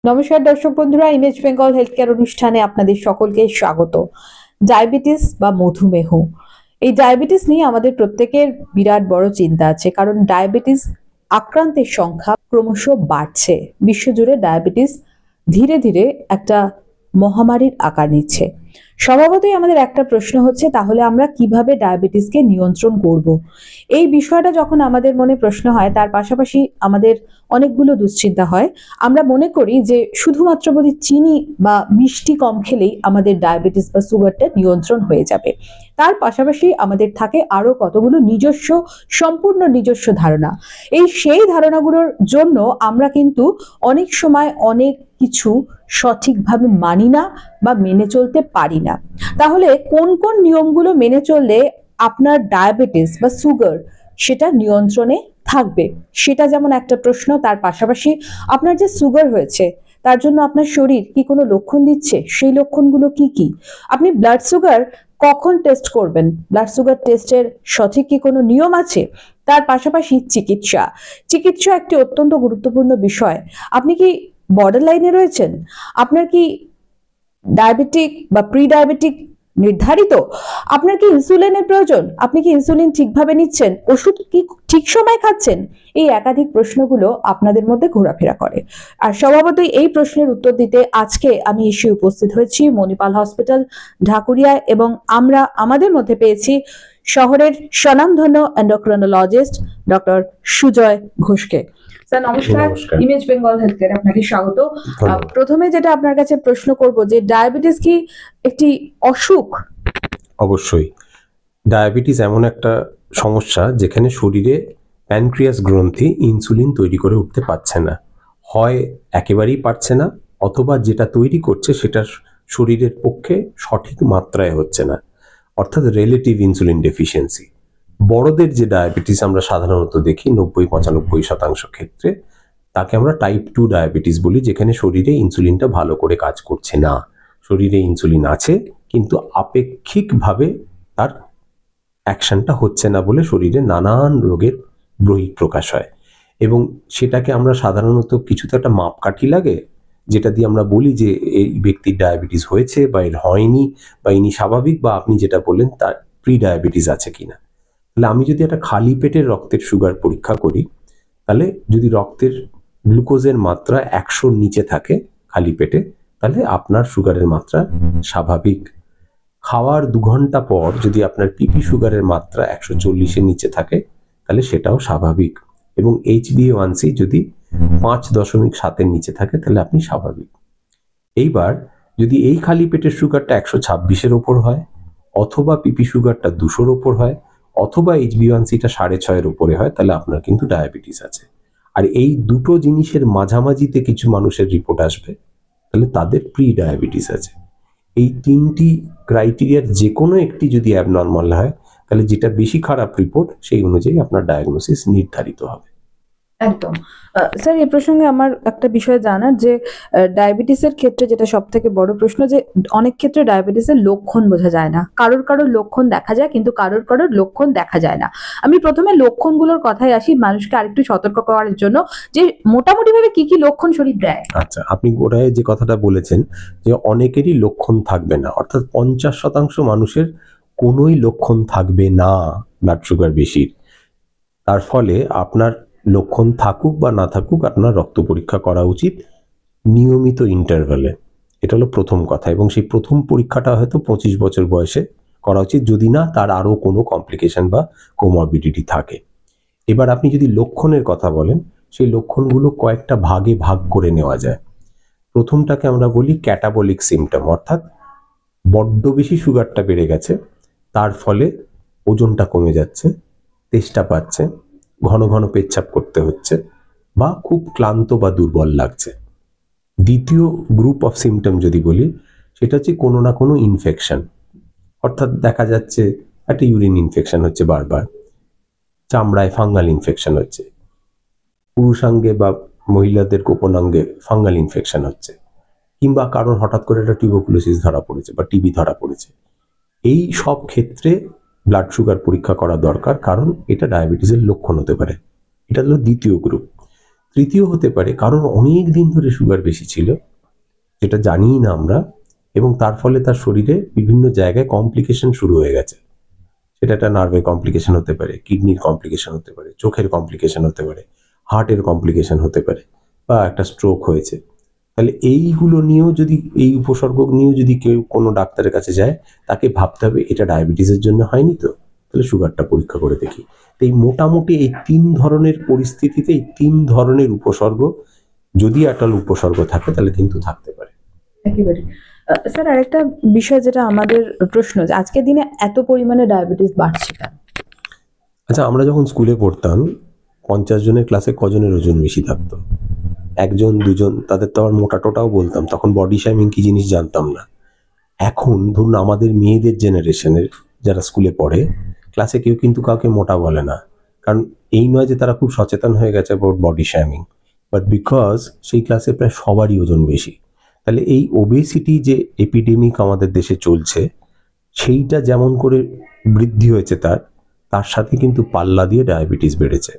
নমস্কার দর্শক বন্ধুরা, ইমেজ বেঙ্গল হেলথ কেয়ার অনুষ্ঠানে আপনাদের সকলকে স্বাগত। ডায়াবেটিস বা মধুমেহ, এই ডায়াবেটিস নিয়ে আমাদের প্রত্যেকের বিরাট বড় চিন্তা আছে, কারণ ডায়াবেটিস আক্রান্তের সংখ্যা ক্রমশ বাড়ছে। বিশ্বজুড়ে ডায়াবেটিস ধীরে ধীরে একটা মহামারীর আকার নিচ্ছে। স্বভাবতই আমাদের একটা প্রশ্ন হচ্ছে, তাহলে আমরা কিভাবে ডায়াবেটিসকে নিয়ন্ত্রণ করব? এই বিষয়টা যখন আমাদের মনে প্রশ্ন হয়, তার পাশাপাশি আমাদের অনেকগুলো দুশ্চিন্তা হয়। আমরা মনে করি যে শুধুমাত্র বোধ চিনি বা মিষ্টি কম খেলেই আমাদের ডায়াবেটিস বা সুগারটা নিয়ন্ত্রণ হয়ে যাবে। তার পাশাপাশি আমাদের থাকে আরো কতগুলো সম্পূর্ণ নিজস্ব ধারণা। সেই ধারণাগুলোর জন্য আমরা কিন্তু অনেক সময় অনেক কিছু সঠিকভাবে মানি না বা মেনে চলতে পারি না। তাহলে কোন কোন নিয়মগুলো মেনে চললে আপনার ডায়াবেটিস বা সুগার সেটা নিয়ন্ত্রণে থাকবে, সেটা যেমন একটা প্রশ্ন। তার পাশাপাশি আপনার যে সুগার হয়েছে তার জন্য আপনার শরীর কি কোনো লক্ষণ দিচ্ছে, সেই লক্ষণগুলো কি কি? আপনি ব্লাড সুগার কখন টেস্ট করবেন, ব্লাড সুগার টেস্টের সঠিক কি কোনো নিয়ম আছে? তার পাশাপাশি চিকিৎসা একটি অত্যন্ত গুরুত্বপূর্ণ বিষয়। আপনি কি বর্ডার লাইনে রয়েছেন? আপনার কি ডায়াবেটিক বা প্রি ডায়াবেটিক নির্ধারিত? আপনার কি ইনসুলিনের প্রয়োজন? আপনি কি ইনসুলিন ঠিকভাবে নিচ্ছেন? ওষুধ কি ঠিক সময় খাচ্ছেন? এই একাধিক প্রশ্নগুলো আপনাদের মধ্যে ঘোরাফেরা করে। আর স্বভাবতই এই প্রশ্নের উত্তর দিতে আজকে আমি এসে উপস্থিত হয়েছি মণিপাল হসপিটাল, ঢাকুরিয়া, এবং আমরা আমাদের মধ্যে পেয়েছি শহরের স্বনামধন্য এন্ডোক্রিনোলজিস্ট ডক্টর সুজয় ঘোষকে। স্যার নমস্কার, ইমেজ বেঙ্গল হেলথ কেয়ার আপনাকে স্বাগত। প্রথমে যেটা আপনার কাছে প্রশ্ন করব, যে ডায়াবেটিস কি একটি অসুখ? অবশ্যই। ডায়াবেটিস এমন একটা সমস্যা যেখানে শরীরে প্যানক্রিয়াস গ্রন্থি ইনসুলিন তৈরি করে উঠতে পারছে না, হয় একেবারেই পারছে না, অথবা যেটা তৈরি করছে সেটা শরীরের পক্ষে সঠিক মাত্রায় হচ্ছে না, অর্থাৎ রিলেটিভ ইনসুলিন ডেফিসিয়েন্সি। বড়দের যে ডায়াবেটিস আমরা সাধারণত দেখি 90-95% ক্ষেত্রে, তাকে আমরা টাইপ 2 ডায়াবেটিস বলি, যেখানে শরীরে ইনসুলিনটা ভালো করে কাজ করছে না। শরীরে ইনসুলিন আছে কিন্তু আপেক্ষিকভাবে তার অ্যাকশনটা হচ্ছে না বলে শরীরে নানান রোগের বহিঃপ্রকাশ হয়। এবং সেটাকে আমরা সাধারণত কিছু তো একটা মাপকাঠি লাগে, যেটা দিয়ে আমরা বলি যে এই ব্যক্তির ডায়াবেটিস হয়েছে বা এর হয়নি, বা ইনি স্বাভাবিক, বা আপনি যেটা বললেন তার প্রি ডায়াবেটিস আছে কিনা। তাহলে আমি যদি একটা খালি পেটের রক্তের সুগার পরীক্ষা করি, তাহলে যদি রক্তের গ্লুকোজের মাত্রা 100 নিচে থাকে খালি পেটে, তাহলে আপনার সুগারের মাত্রা স্বাভাবিক। খাওয়ার 2 ঘন্টা পর যদি আপনার পিপি সুগারের মাত্রা 140-এর নিচে থাকে, তাহলে সেটাও স্বাভাবিক। এবং HbA1c যদি 5.7-এর নিচে থাকে, তাহলে আপনি স্বাভাবিক। এইবার যদি এই খালি পেটের সুগারটা 126-এর ওপর হয়, অথবা পিপি সুগারটা 200-র ওপর হয়, অথবা HbA1cটা 6.5-এর উপরে হয়, তাহলে আপনার কিন্তু ডায়াবেটিস আছে। আর এই দুটো জিনিসের মাঝামাঝিতে কিছু মানুষের রিপোর্ট আসবে, তাহলে তাদের প্রি ডায়াবেটিস আছে। এই 3টি ক্রাইটেরিয়ার যে কোনো একটি যদি অ্যাবনর্মাল হয়, তাহলে যেটা বেশি খারাপ রিপোর্ট সেই অনুযায়ী আপনার ডায়াগনোসিস নির্ধারিত হবে। একদম। স্যার, এই প্রসঙ্গে আমার একটা বিষয় জানার, যে ডায়াবেটিসের ক্ষেত্রে যেটা সব থেকে বড় প্রশ্ন, যে অনেক ক্ষেত্রে ডায়াবেটিসের লক্ষণ বোঝা যায় না। কারোর লক্ষণ দেখা যায়, কিন্তু কারোর লক্ষণ দেখা যায় না। আমি প্রথমে লক্ষণগুলোর কথায় আসি, মানুষকে আরেকটু সতর্ক করার জন্য, যে মোটামুটি ভাবে কি কি লক্ষণ শরীর দেয়। আচ্ছা, আপনি গোড়ায় যে কথাটা বলেছেন যে অনেকেরই লক্ষণ থাকবে না, অর্থাৎ 50% মানুষের কোনোই লক্ষণ থাকবে না ব্লাড সুগার বেশির। তার ফলে আপনার লক্ষণ থাকুক বা না থাকুক, আপনার রক্ত পরীক্ষা করা উচিত নিয়মিত ইন্টারভ্যালে। এটা হলো প্রথম কথা। এবং সেই প্রথম পরীক্ষাটা হয়তো 25 বছর বয়সে করা উচিত, যদি না তার আরো কোনো কমপ্লিকেশন বা কোমরবিডিটি থাকে। এবার আপনি যদি লক্ষণের কথা বলেন, সেই লক্ষণগুলো কয়েকটা ভাগে ভাগ করে নেওয়া যায়। প্রথমটাকে আমরা বলি ক্যাটাবলিক সিমটম, অর্থাৎ বড্ড বেশি সুগারটা বেড়ে গেছে, তার ফলে ওজনটা কমে যাচ্ছে, তেষ্টা পাচ্ছে, ঘন ঘন পেচ্ছাপ করতে হচ্ছে, বা খুব ক্লান্ত বা দুর্বল লাগছে। দ্বিতীয় গ্রুপ অফ সিমটম যদি বলি, সেটা হচ্ছে কোনো না কোনো ইনফেকশন, অর্থাৎ দেখা যাচ্ছে একটা ইউরিন ইনফেকশন হচ্ছে বারবার, চামড়ায় ফাঙ্গাল ইনফেকশন হচ্ছে, পুরুষাঙ্গে বা মহিলাদের গোপনাঙ্গে ফাঙ্গাল ইনফেকশন হচ্ছে, কিংবা কারোর হঠাৎ করে একটা টিউবারকুলোসিস ধরা পড়েছে বা টিবি ধরা পড়েছে। এই সব ক্ষেত্রে ব্লাড সুগার পরীক্ষা করা দরকার, কারণ এটা ডায়াবেটিসের লক্ষণ হতে পারে। এটা হলো দ্বিতীয় গ্রুপ। তৃতীয় হতে পারে কারণ অনেক দিন ধরে সুগার বেশি ছিল, যেটা জানিই না আমরা, এবং তার ফলে তার শরীরে বিভিন্ন জায়গায় কমপ্লিকেশন শুরু হয়ে গেছে। সেটা একটা নার্ভের কমপ্লিকেশন হতে পারে, কিডনির কমপ্লিকেশন হতে পারে, চোখের কমপ্লিকেশন হতে পারে, হার্টের কমপ্লিকেশন হতে পারে, বা একটা স্ট্রোক হয়েছে। তাহলে এইগুলো নিয়েও যদি, এই উপসর্গ নিয়েও যদি কেউ কোনো ডাক্তারের কাছে যায়, তাকে ভাবতে হবে এটা ডায়াবেটিসের জন্য হয়নি তো, তাহলে সুগারটা পরীক্ষা করে দেখি। তো এই মোটামুটি এই 3 ধরনের পরিস্থিতিতে এই 3 ধরনের উপসর্গ, যদি একটা উপসর্গ থাকে তাহলে কিন্তু থাকতে পারে। একেবারে। স্যার, আরেকটা বিষয় যেটা আমাদের প্রশ্ন, যে আজকের দিনে এত পরিমাণে ডায়াবেটিস বাড়ছে কেন? আচ্ছা, আমরা যখন স্কুলে পড়তাম 50 জনের ক্লাসে কজনের ওজন বেশি থাকতো? 1 জন 2 জন, তাদের তো আবার মোটা টোটাও বলতাম, তখন বডি শেমিং কি জিনিস জানতাম না। এখন ধরুন আমাদের মেয়েদের জেনারেশনের যারা স্কুলে পড়ে, ক্লাসে কেউ কিন্তু কাউকে মোটা বলে না, কারণ এই নয় যে তারা খুব সচেতন হয়ে গেছে about body shaming, but because সেই ক্লাসে প্রায় সবারই ওজন বেশি। তাহলে এই ওবেসিটি যে এপিডেমিক আমাদের দেশে চলছে, সেইটা যেমন করে বৃদ্ধি হয়েছে তার সাথে কিন্তু পাল্লা দিয়ে ডায়াবেটিস বেড়েছে।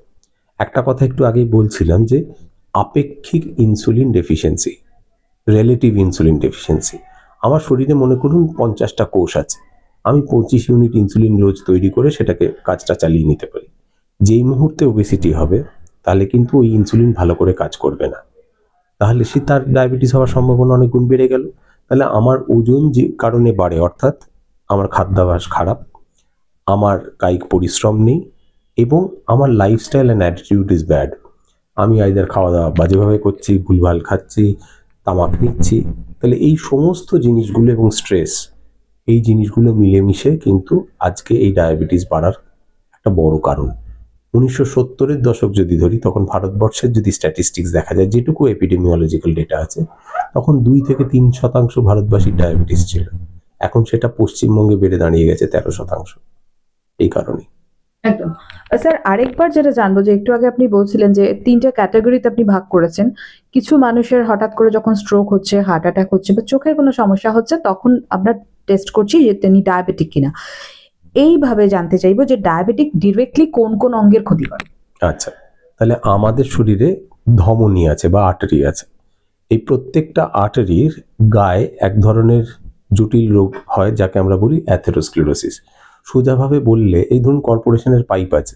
একটা কথা একটু আগেই বলছিলাম যে আপেক্ষিক insulin deficiency, relative insulin deficiency. আমার শরীরে মনে করুন 50টা কোষ আছে, আমি 25 ইউনিট ইনসুলিন রোজ তৈরি করে সেটাকে কাজটা চালিয়ে নিতে পারি। যেই মুহূর্তে ওবেসিটি হবে, তাহলে কিন্তু ওই ইনসুলিন ভালো করে কাজ করবে না, তাহলে সে তার ডায়াবেটিস হওয়ার সম্ভাবনা অনেক গুণ বেড়ে গেল। তাহলে আমার ওজন যে কারণে বাড়ে, অর্থাৎ আমার খাদ্যাভ্যাস খারাপ, আমার কায়িক পরিশ্রম নেই, এবং আমার lifestyle and attitude is bad. আমি আইদার খাওয়া দাওয়া বাজেভাবে করছি, ভুলভাল খাচ্ছি, তামাক নিচ্ছি, তাহলে এই সমস্ত জিনিসগুলো এবং স্ট্রেস, এই জিনিসগুলো মিলেমিশে কিন্তু আজকে এই ডায়াবেটিস বাড়ার একটা বড় কারণ। 1970-এর দশক যদি ধরি, তখন ভারতবর্ষের যদি স্ট্যাটিস্টিক্স দেখা যায়, যেটুকু এপিডেমিওলজিক্যাল ডেটা আছে, তখন 2-3% ভারতবাসীর ডায়াবেটিস ছিল। এখন সেটা পশ্চিমবঙ্গে বেড়ে দাঁড়িয়ে গেছে 13%। এই কারণে। একদম। স্যার, আরেকবার যেটা জানবো, যে একটু আগে আপনি বলছিলেন যে 3টে ক্যাটাগরিতে আপনি ভাগ করেছেন। কিছু মানুষের হঠাৎ করে যখন স্ট্রোক হচ্ছে, হার্ট অ্যাটাক হচ্ছে, বা চোখের কোনো সমস্যা হচ্ছে, তখন আমরা টেস্ট করছি যে তিনি ডায়াবেটিক কিনা। এইভাবে জানতে চাইবো যে ডায়াবেটিক ডিরেক্টলি কোন কোন অঙ্গের ক্ষতি করে? আচ্ছা, তাহলে আমাদের শরীরে ধমনী আছে বা আর্টারি আছে। এই প্রত্যেকটা আর্টারির গায়ে এক ধরনের জটিল রোগ হয়, যাকে আমরা বলি অ্যাথেরোস্ক্লেরোসিস। সোজাভাবে বললে, এই ধরুন কর্পোরেশনের পাইপ আছে,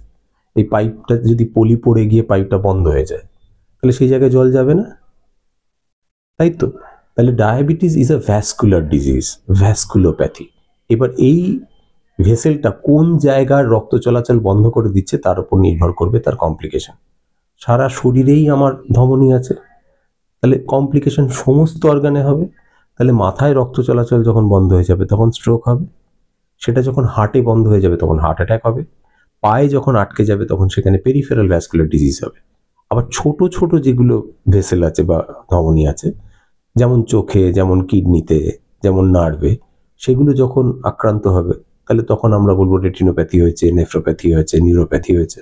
এই পাইপটা যদি পলি পড়ে গিয়ে পাইপটা বন্ধ হয়ে যায়, তাহলে সেই জায়গায় জল যাবে না, তাই তো? তাহলে diabetes is a vascular disease, vasculopathy. এবার এই ভেসেলটা কোন জায়গার রক্ত চলাচল বন্ধ করে দিচ্ছে তার উপর নির্ভর করবে তার কমপ্লিকেশন। সারা শরীরেই আমার ধমনী আছে, তাহলে কমপ্লিকেশন সমস্ত অর্গানে হবে। তাহলে মাথায় রক্ত চলাচল যখন বন্ধ হয়ে যাবে তখন স্ট্রোক হবে, সেটা যখন হার্টে বন্ধ হয়ে যাবে তখন হার্ট অ্যাটাক হবে, পায়ে যখন আটকে যাবে তখন সেখানে পেরিফেরাল ভ্যাসকুলার ডিজিজ হবে। আবার ছোট ছোট যেগুলো ভেসেল আছে বা ধমনী আছে, যেমন চোখে, যেমন কিডনিতে, যেমন নার্ভে, সেগুলো যখন আক্রান্ত হবে, তাহলে তখন আমরা বলবো রেটিনোপ্যাথি হয়েছে, নেফ্রোপ্যাথি হয়েছে, নিউরোপ্যাথি হয়েছে।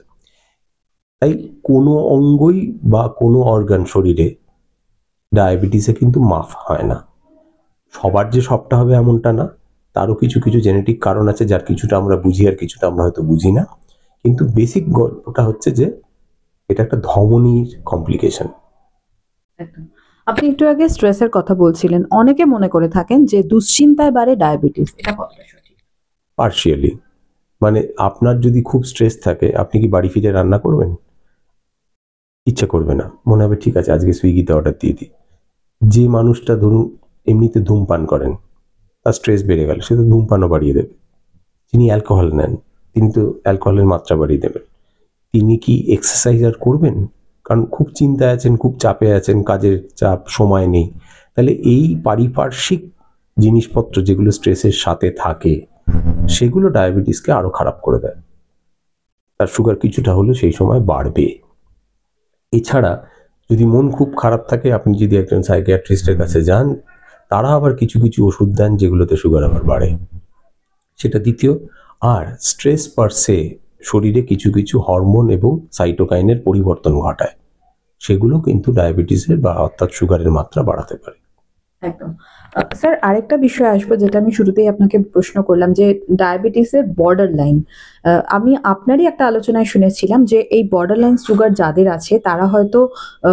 তাই কোনো অঙ্গই বা কোনো অর্গান শরীরে ডায়াবেটিসে কিন্তু মাফ হয় না। সবার যে সবটা হবে এমনটা না, তারও কিছু কিছু জেনেটিক কারণ আছে, যার কিছুটা আমরা বুঝি আর কিছুটা আমরা হয়তো বুঝি না। কিন্তু বেসিক গল্পটা হচ্ছে যে এটা একটা ধমনীর কমপ্লিকেশন। একদম। আপনি একটু আগে স্ট্রেসের কথা বলছিলেন। অনেকে মনে করে থাকেন যে দুশ্চিন্তায় বাড়ে ডায়াবেটিস। এটা কতটা সঠিক? পার্শিয়ালি। মানে আপনার যদি খুব স্ট্রেস থাকে, আপনি কি বাড়ি ফিরে রান্না করবেন? ইচ্ছে করবে না, মনে হবে ঠিক আছে আজকে সুইগিতে অর্ডার দিয়ে দিই। যে মানুষটা ধরুন এমনিতে ধূমপান করেন, তার স্ট্রেস বেড়ে গেল, সে তো ধূমপানও বাড়িয়ে দেবে। যিনি অ্যালকোহল নেন, তিনি তো অ্যালকোহলের মাত্রা বাড়িয়ে দেবেন। তিনি কি এক্সারসাইজ আর করবেন? কারণ খুব চিন্তায় আছেন, খুব চাপে আছেন, কাজের চাপ, সময় নেই। তাহলে এই পারিপার্শ্বিক জিনিসপত্র যেগুলো স্ট্রেসের সাথে থাকে, সেগুলো ডায়াবেটিসকে আরো খারাপ করে দেয়। তার সুগার কিছুটা হলেও সেই সময় বাড়বে। এছাড়া যদি মন খুব খারাপ থাকে, আপনি যদি একজন সাইকিয়াট্রিস্টের কাছে যান, তারা আবার কিছু কিছু ওষুধ দেন যেগুলোতে সুগার আবার বাড়ে, সেটা দ্বিতীয়। আর স্ট্রেস পার সে শরীরে কিছু কিছু হরমোন এবং সাইটোকাইনের পরিবর্তন ঘটায়, সেগুলো কিন্তু ডায়াবেটিসের বা অর্থাৎ সুগারের মাত্রা বাড়াতে পারে। একদম। স্যার আরেকটা বিষয় আসবো যেটা আমি শুরুতেই আপনাকে প্রশ্ন করলাম যে ডায়াবেটিসের বর্ডার লাইন। আমি আপনারই একটা আলোচনায় শুনেছিলাম যে এই বর্ডার লাইন সুগার যাদের আছে তারা হয়তো আ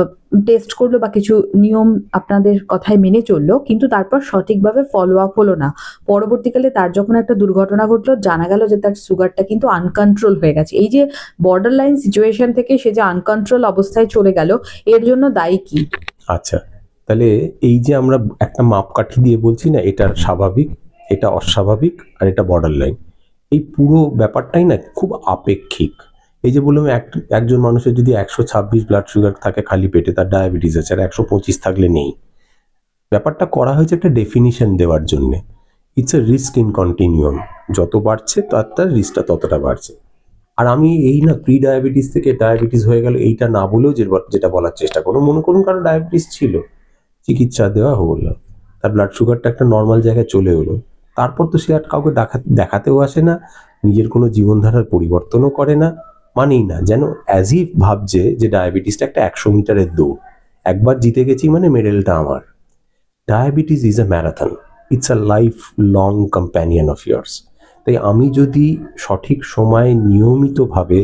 টেস্ট করলো বা কিছু নিয়ম আপনাদের কথায় মেনে চললো। কিন্তু তারপর সঠিকভাবে ফলো আপ হলো না। পরবর্তীকালে তার যখন একটা দুর্ঘটনা ঘটলো জানা গেল যে তার সুগারটা কিন্তু আনকন্ট্রোল হয়ে গেছে। এই যে বর্ডার লাইন সিচুয়েশন থেকে সে যে আনকন্ট্রোল অবস্থায় চলে গেল এর জন্য দায়ী কি? আচ্ছা, তাহলে এই যে আমরা একটা মাপকাঠি দিয়ে বলছি না, এটা স্বাভাবিক, এটা অস্বাভাবিক, আর এটা বর্ডার লাইন, এই পুরো ব্যাপারটাই না খুব আপেক্ষিক। এই যে বললাম একজন মানুষের যদি 126 ব্লাড সুগার থাকে খালি পেটে, তার ডায়াবেটিস আছে, আর 125 থাকলে নেই। ব্যাপারটা করা হয়েছে একটা ডেফিনিশন দেওয়ার জন্যে। It's a risk in continuum, যত বাড়ছে তার রিস্কটা ততটা বাড়ছে। আর আমি এই না প্রি ডায়াবেটিস থেকে ডায়াবেটিস হয়ে গেল এইটা না বলেও যেটা বলার চেষ্টা করুন, মনে করুন কারো ডায়াবেটিস ছিল, চিকিৎসা দেওয়া হলো, তার ব্লাড সুগারটা একটা নর্মাল জায়গায় চলে এলো, তারপর তো সে আর কাউকে দেখাতেও আসে না, নিজের কোনো জীবনধারার পরিবর্তনও করে না, মানেই না, যেন অ্যাজ ইফ ভাবছে যে ডায়াবেটিসটা একটা 100 মিটারের দৌড়, একবার জিতে গেছি মানে মেডেলটা আমার। Diabetes is a marathon, it's a life long companion of years. তাই আমি যদি সঠিক সময়ে নিয়মিতভাবে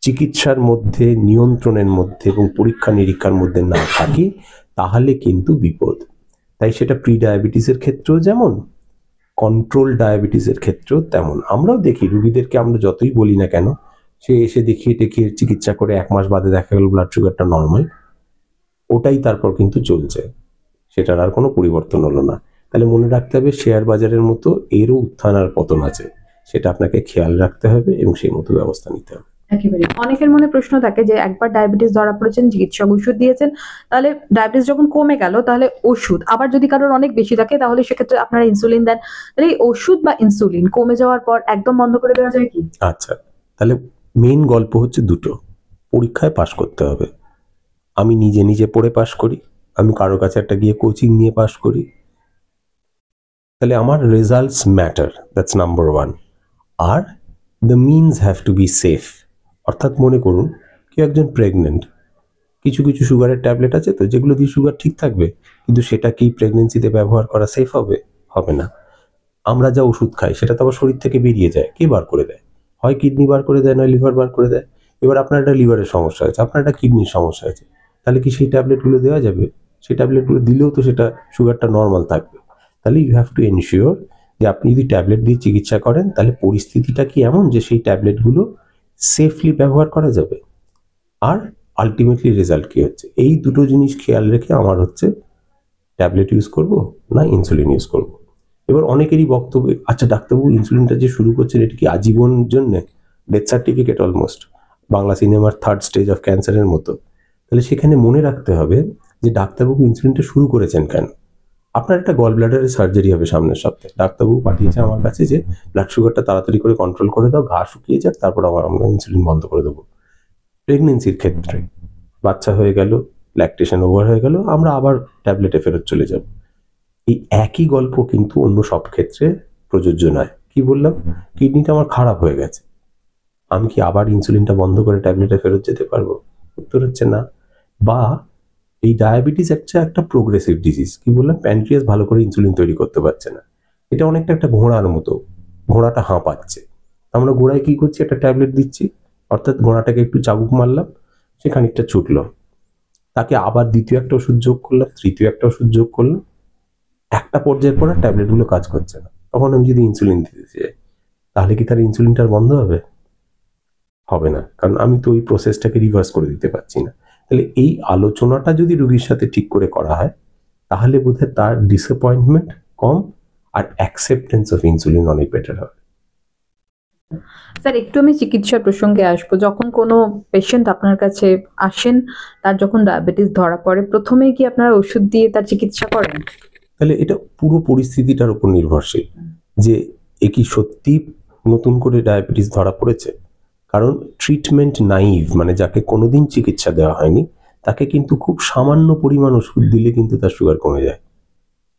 চিকিৎসার মধ্যে, নিয়ন্ত্রণের মধ্যে এবং পরীক্ষা নিরীক্ষার মধ্যে না থাকি, তাহলে কিন্তু বিপদ। তাই সেটা প্রি ডায়াবেটিসের ক্ষেত্রেও যেমন, কন্ট্রোল ডায়াবেটিসের ক্ষেত্রেও তেমন। আমরাও দেখি রুগীদেরকে, আমরা যতই বলি না কেন, সে এসে দেখিয়ে টেকিয়ে চিকিৎসা করে 1 মাস বাদে দেখা গেল ব্লাড সুগারটা নর্মাল, ওটাই তারপর কিন্তু চলছে, সেটার আর কোনো পরিবর্তন হলো না। তাহলে মনে রাখতে হবে শেয়ার বাজারের মতো এরও উত্থান আর পতন আছে, সেটা আপনাকে খেয়াল রাখতে হবে এবং সেই মতো ব্যবস্থা নিতে হবে। একেবারে। অনেকের মনে প্রশ্ন থাকে যে একবার ডায়াবেটিস ধরা পড়েছেন, চিকিৎসক ওষুধ দিয়েছেন, তাহলে ডায়াবেটিস যখন কমে গেল তাহলে ওষুধ। আবার যদি কারোর অনেক বেশি থাকে তাহলে সেক্ষেত্রে আপনারা ইনসুলিন দেন। তাহলে এই ওষুধ বা ইনসুলিন কমে যাওয়ার পর একদম বন্ধ করে দেওয়া যায় কি? আচ্ছা, তাহলে মেইন গল্প হচ্ছে দুটো। পরীক্ষায় পাশ করতে হবে। আমি নিজে নিজে পড়ে পাশ করি, আমি কারো কাছে একটা গিয়ে কোচিং নিয়ে পাশ করি, তাহলে আমার results matter, that's number one. Are the means have to be safe. অর্থাৎ মনে করুন কেউ একজন প্রেগনেন্ট, কিছু কিছু সুগারের ট্যাবলেট আছে তো যেগুলো দিয়ে সুগার ঠিক থাকবে, কিন্তু সেটা কি প্রেগনেন্সিতে ব্যবহার করা সেফ হবে? হবে না। আমরা যা ওষুধ খাই সেটা তো আবার শরীর থেকে বেরিয়ে যায়, কে বার করে দেয়? হয় কিডনি বার করে দেয়, নয় লিভার বার করে দেয়। এবার আপনার একটা লিভারের সমস্যা আছে, আপনার একটা কিডনির সমস্যা আছে, তাহলে কি সেই ট্যাবলেটগুলো দেওয়া যাবে? সেই ট্যাবলেটগুলো দিলেও তো সেটা সুগারটা নর্মাল থাকবে। তাহলে ইউ হ্যাভ টু এনশিওর যে আপনি যদি ট্যাবলেট দিয়ে চিকিৎসা করেন তাহলে পরিস্থিতিটা কি এমন যে সেই ট্যাবলেটগুলো সেফলি ব্যবহার করা যাবে, আর আলটিমেটলি রেজাল্ট কি হচ্ছে, এই দুটো জিনিস খেয়াল রেখে আমার হচ্ছে ট্যাবলেট ইউজ করব না ইনসুলিন ইউজ করব। এবার অনেকেরই বক্তব্য, আচ্ছা ডাক্তারবাবু ইনসুলিনটা যে শুরু করছেন এটা কি আজীবন জন্য? ডেথ সার্টিফিকেট অলমোস্ট, বাংলা সিনেমার 3rd স্টেজ অফ ক্যান্সারের মতো। তাহলে সেখানে মনে রাখতে হবে যে ডাক্তারবাবু ইনসুলিনটা শুরু করেছেন কেন? আপনার একটা গল ব্লাডারের সার্জারি হবে সামনের সপ্তাহে, ডাক্তারবাবু পাঠিয়েছে আমার কাছে যে ব্লাড সুগারটা তাড়াতাড়ি করে কন্ট্রোল করে দাও, ঘা শুকিয়ে যাক, তারপর আবার আমরা ইনসুলিন বন্ধ করে দেবো। প্রেগনেন্সির ক্ষেত্রে বাচ্চা হয়ে গেল, ল্যাকটেশন ওভার হয়ে গেল, আমরা আবার ট্যাবলেটে ফেরত চলে যাব। এই একই গল্প কিন্তু অন্য সব ক্ষেত্রে প্রযোজ্য নয়। কি বললাম, কিডনিটা আমার খারাপ হয়ে গেছে, আমি কি আবার ইনসুলিনটা বন্ধ করে ট্যাবলেটে ফেরত যেতে পারবো? উত্তর হচ্ছে না। বা এই ডায়াবেটিস একটা প্রোগ্রেসিভ ডিজিজ, কি বললাম, প্যানক্রিয়াস ভালো করে ইনসুলিন তৈরি করতে পারছে না, এটা অনেকটা একটা ঘোড়ার মতো, ঘোড়াটা হাঁপাচ্ছে, আমরা ঘোড়ায় কি করছি, একটা ট্যাবলেট দিচ্ছি, অর্থাৎ ঘোড়াটাকে একটু চাবুক মারলাম, সে খানিকটা ছুটলো, তাকে আবার দ্বিতীয় একটা ওষুধ যোগ করলাম, তৃতীয় একটা ওষুধ যোগ করলাম, একটা পর্যায়ের পর ট্যাবলেটগুলো কাজ করছে না, তখন আমি যদি ইনসুলিন দিতে চাই তাহলে কি তার ইনসুলিনটা বন্ধ হবে? হবে না, কারণ আমি তো ওই প্রসেসটাকে রিভার্স করে দিতে পারছি না। তাহলে এই আলোচনাটা যদি রোগীর সাথে ঠিক করে করা হয় তাহলে বোধহয় তার ডিসঅ্যাপয়েন্টমেন্ট কম আর অ্যাকসেপ্টেন্স অফ ইনসুলিন অনেক বেটার হবে। স্যার একটু আমি চিকিৎসার প্রসঙ্গে আসবো। যখন কোনো পেশেন্ট আপনার কাছে আসেন, তার যখন ডায়াবেটিস ধরা পড়ে, প্রথমেই কি আপনারা ওষুধ দিয়ে তার চিকিৎসা করেন? তাহলে এটা পুরো পরিস্থিতিটার উপর নির্ভরশীল যে এ কি সত্যি নতুন করে ডায়াবেটিস ধরা পড়েছে। কারণ ট্রিটমেন্ট নাইভ, মানে যাকে কোনোদিন চিকিৎসা দেওয়া হয়নি, তাকে কিন্তু খুব সামান্য পরিমাণ ওষুধ দিলে কিন্তু তার সুগার কমে যায়।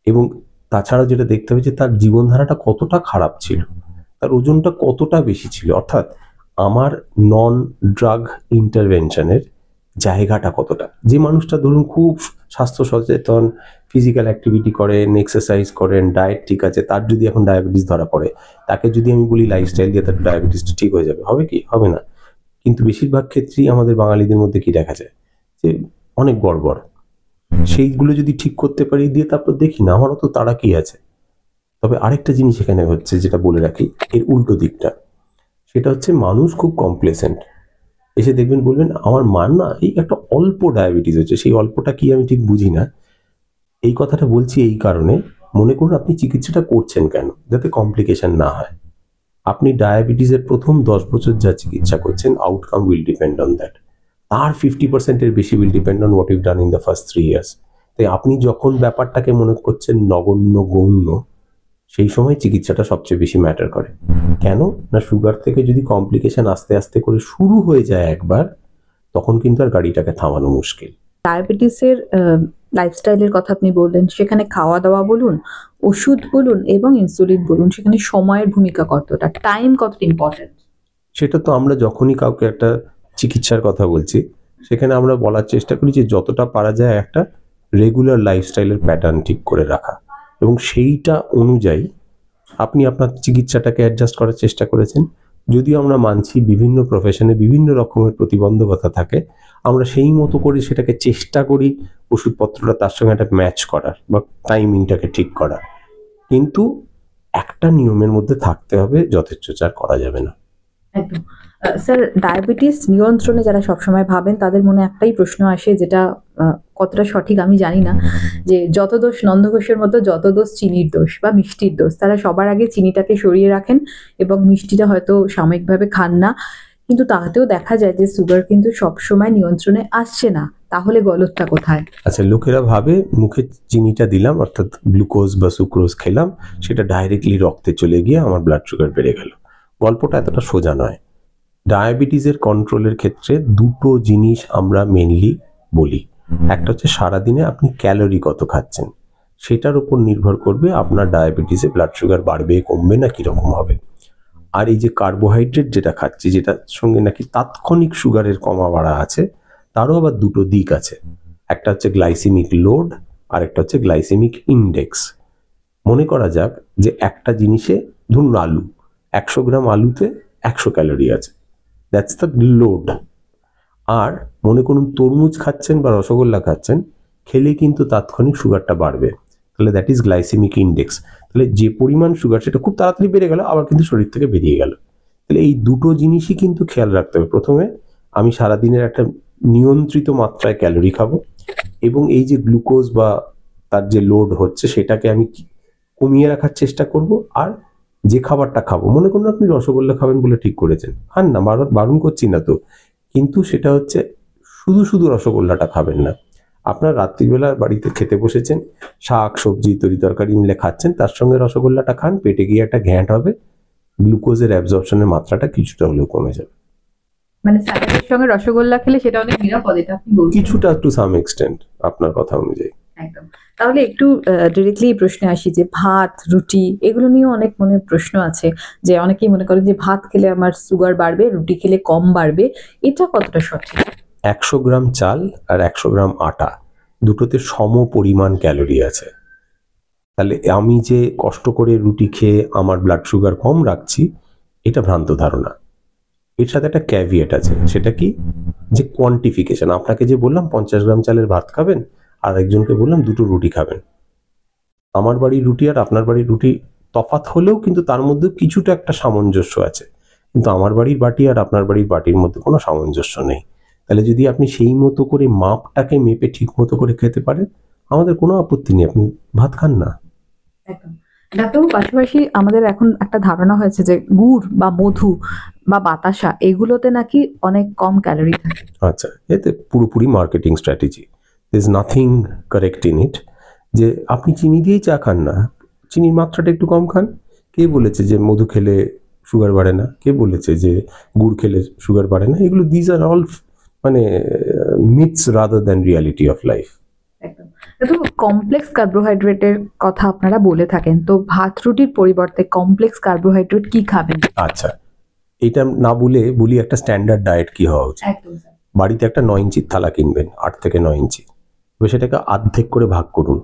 এবং তাছাড়া যেটা দেখতে হবে যে তার জীবনধারাটা কতটা খারাপ ছিল, তার ওজনটা কতটা বেশি ছিল, অর্থাৎ আমার নন ড্রাগ ইন্টারভেনশনের জায়গাটা কতটা। যে মানুষটা ধরুন খুব স্বাস্থ্য সচেতন, ফিজিক্যাল অ্যাক্টিভিটি করেন, এক্সারসাইজ করেন, ডায়েট ঠিক আছে, তার যদি এখন ডায়াবেটিস ধরা পড়ে, তাকে যদি আমি বলি লাইফস্টাইল দিয়ে তার ডায়াবেটিসটা ঠিক হয়ে যাবে, হবে কি? হবে না। কিন্তু বেশিরভাগ ক্ষেত্রেই আমাদের বাঙালিদের মধ্যে কি দেখা যায়, যে অনেক গড়বড়। সেইগুলো যদি ঠিক করতে পারি, দিয়ে তারপর দেখি না, আমারও তো তারা কি আছে। তবে আরেকটা জিনিস এখানে হচ্ছে, যেটা বলে রাখি, এর উল্টো দিকটা, সেটা হচ্ছে মানুষ খুব কমপ্লেসেন্ট। এসে দেখবেন, বলবেন আমার মার না এই একটা অল্প ডায়াবেটিস হচ্ছে, সেই অল্পটা কি আমি ঠিক বুঝি না। এই কথাটা বলছি এই কারণে, মনে করুন আপনি চিকিৎসাটা করছেন কেন, যাতে কমপ্লিকেশন না হয়। আপনি ডায়াবেটিসের প্রথম 10 বছর যা চিকিৎসা করছেন, outcome will depend on that. তার 50%-এর বেশি will depend on what you done in the first 3 years. তাই আপনি যখন ব্যাপারটাকে মনে করছেন নগণ্য, গৌণ, সেই সময় চিকিৎসাটা সবচেয়ে বেশি ম্যাটার করে। কেন না, সুগার থেকে যদি কমপ্লিকেশন আস্তে আস্তে করে শুরু হয়ে যায় একবার, তখন কিন্তু আর গাড়িটাকে থামানো মুশকিল। ডায়াবেটিসের লাইফস্টাইলের কথা আপনি বললেন, সেখানে খাওয়া দাওয়া বলুন, ওষুধ বলুন এবং ইনসুলিন বলুন, সেখানে সময়ের ভূমিকা কতটা, টাইম কতটা ইম্পর্টেন্ট? সেটা তো আমরা যখনই কাউকে একটা চিকিৎসার কথা বলছি, সেখানে আমরা বলার চেষ্টা করি যে যতটা পারা যায় একটা রেগুলার লাইফস্টাইলের প্যাটার্ন ঠিক করে রাখা, এবং সেইটা অনুযায়ী আপনি আপনার চিকিৎসাটাকে অ্যাডজাস্ট করার চেষ্টা করেছেন। যদিও আমরা মানছি বিভিন্ন প্রফেশনে বিভিন্ন রকমের প্রতিবন্ধকতা থাকে, আমরা সেই মতো করে সেটাকে চেষ্টা করি ওষুধপত্রটা তার সঙ্গে একটা ম্যাচ করার বা টাইমিংটাকে ঠিক করার, কিন্তু একটা নিয়মের মধ্যে থাকতে হবে, যথেচ্ছাচার করা যাবে না। একদম। স্যার, ডায়াবেটিস নিয়ন্ত্রণে যারা সবসময় ভাবেন, তাদের মনে একটাই প্রশ্ন আসে, যেটা কতটা সঠিক আমি জানি না, যে যত দোষ নন্দঘোষের মতো যত দোষ চিনির দোষ বা মিষ্টির দোষ। তারা সবার আগে চিনিটাকে সরিয়ে রাখেন এবং মিষ্টিটা হয়তো সাময়িকভাবে খান না, কিন্তু তাতেও দেখা যায় যে সুগার কিন্তু সবসময় নিয়ন্ত্রণে আসছে না। তাহলে গলতটা কোথায়? আচ্ছা, লোকেরা ভাবে মুখে চিনিটা দিলাম, অর্থাৎ গ্লুকোজ বা সুক্রোজ খেলাম, সেটা ডাইরেক্টলি রক্তে চলে গিয়ে আমার ব্লাড সুগার বেড়ে গেল। গল্পটা এতটা সোজা নয়। ডায়াবেটিসের কন্ট্রোলের ক্ষেত্রে দুটো জিনিস আমরা মেনলি বলি। একটা হচ্ছে সারাদিনে আপনি ক্যালোরি কত খাচ্ছেন, সেটার উপর নির্ভর করবে আপনার ডায়াবেটিসে ব্লাড সুগার বাড়বে, কমবে না কীরকম হবে। আর এই যে কার্বোহাইড্রেট যেটা খাচ্ছি, যেটার সঙ্গে নাকি তাৎক্ষণিক সুগারের কমা বাড়া আছে, তারও আবার দুটো দিক আছে। একটা হচ্ছে গ্লাইসেমিক লোড, আর একটা হচ্ছে গ্লাইসেমিক ইন্ডেক্স। মনে করা যাক যে একটা জিনিসে, ধরুন আলু, 100 গ্রাম আলুতে 100 ক্যালোরি আছে, দ্যাটস দ্য লোড। আর মনে করুন তরমুজ খাচ্ছেন বা রসগোল্লা খাচ্ছেন, খেলে কিন্তু তাৎক্ষণিক সুগারটা বাড়বে, তাহলে দ্যাট ইজ গ্লাইসেমিক ইন্ডেক্স। তাহলে যে পরিমাণ সুগার সেটা খুব তাড়াতাড়ি বেড়ে গেল, আবার কিন্তু শরীর থেকে বেরিয়ে গেল। তাহলে এই দুটো জিনিসই কিন্তু খেয়াল রাখতে হবে। প্রথমে আমি সারাদিনের একটা নিয়ন্ত্রিত মাত্রায় ক্যালোরি খাবো, এবং এই যে গ্লুকোজ বা তার যে লোড হচ্ছে সেটাকে আমি কমিয়ে রাখার চেষ্টা করব। আর যে খাবারটা খাবো, মনে করুন আপনি রসগোল্লা খাবেন বলে ঠিক করেছেন, খান না, বারণ করছি না তো, কিন্তু সেটা হচ্ছে শুধু শুধু রসগোল্লাটা খাবেন না। আপনার রাত্রিবেলা বাড়িতে খেতে বসেছেন, শাক সবজি তরি তরকারি মিলে খাচ্ছেন, তার সঙ্গে রসগোল্লাটা খান, পেটে গিয়ে একটা ঘ্যাঁট হবে, গ্লুকোজের অ্যাবজর্পশনের মাত্রাটা কিছুটা হলেও কমে যাবে। মানে স্যালাডের সঙ্গে রসগোল্লা খেলে সেটা অনেক নিরাপদ, এটা আপনি বলছেন? কিছুটা, টু সাম এক্সটেন্ট, আপনার কথা অনুযায়ী। একদম। তাহলে একটু ডিরেক্টলি এই প্রশ্নে আসি, যে ভাত রুটি এগুলো নিয়ে অনেক মনে প্রশ্ন আছে, যে অনেকেই মনে করে যে ভাত খেলে আমার সুগার বাড়বে, রুটি খেলে কম বাড়বে, এটা কতটা সঠিক? 100 গ্রাম চাল আর 100 গ্রাম আটা, দুটোতে সম পরিমাণ ক্যালোরি আছে। তাহলে আমি যে কষ্ট করে রুটি খেয়ে আমার ব্লাড সুগার কম রাখছি, এটা ভ্রান্ত ধারণা। এর সাথে একটা ক্যাভিয়েট আছে, সেটা কি, যে কোয়ান্টিফিকেশন। আপনাকে যে বললাম 50 গ্রাম চালের ভাত খাবেন, আর একজনকে বললাম 2টো রুটি খাবেন, আমার বাড়ির রুটি আর আপনার বাড়ির রুটি তফাৎ হলেও কিন্তু তার মধ্যে কিছুটা একটা সামঞ্জস্য আছে, কিন্তু আমার বাড়ির বাটি আর আপনার বাড়ির বাটির মধ্যে কোনো সামঞ্জস্য নেই। তাহলে যদি আপনি সেই মতো করে মাপটাকে মেপে ঠিক মতো করে খেতে পারেন, আমাদের কোনো আপত্তি নেই, আপনি ভাত খান না। একদম। ডাক্তারবাবু, পাশাপাশি আমাদের এখন একটা ধারণা হয়েছে যে গুড় বা মধু বা বাতাসা এগুলোতে নাকি অনেক কম ক্যালোরি থাকে। আচ্ছা, এতে পুরোপুরি marketing strategy, there is nothing correct in it. যে আপনি চিনি দিয়েই চা খান না, চিনির মাত্রাটা একটু কম খান। কে বলেছে যে মধু খেলে সুগার বাড়ে না? কে বলেছে যে গুড় খেলে সুগার বাড়ে না? এগুলো দিজ আর অল মানে myths rather than reality of life. একদম। তো কমপ্লেক্স কার্বোহাইড্রেটের কথা আপনারা বলে থাকেন, তো ভাত রুটির পরিবর্তে কমপ্লেক্স কার্বোহাইড্রেট কি খাবেন? আচ্ছা, এটা না বলি একটা স্ট্যান্ডার্ড ডায়েট কি হওয়া উচিত। একদম স্যার। বাড়িতে একটা 9 ইঞ্চির থালা কিনবেন, 8 থেকে 9 ইঞ্চি, এবার সেটাকে অর্ধেক করে ভাগ করুন।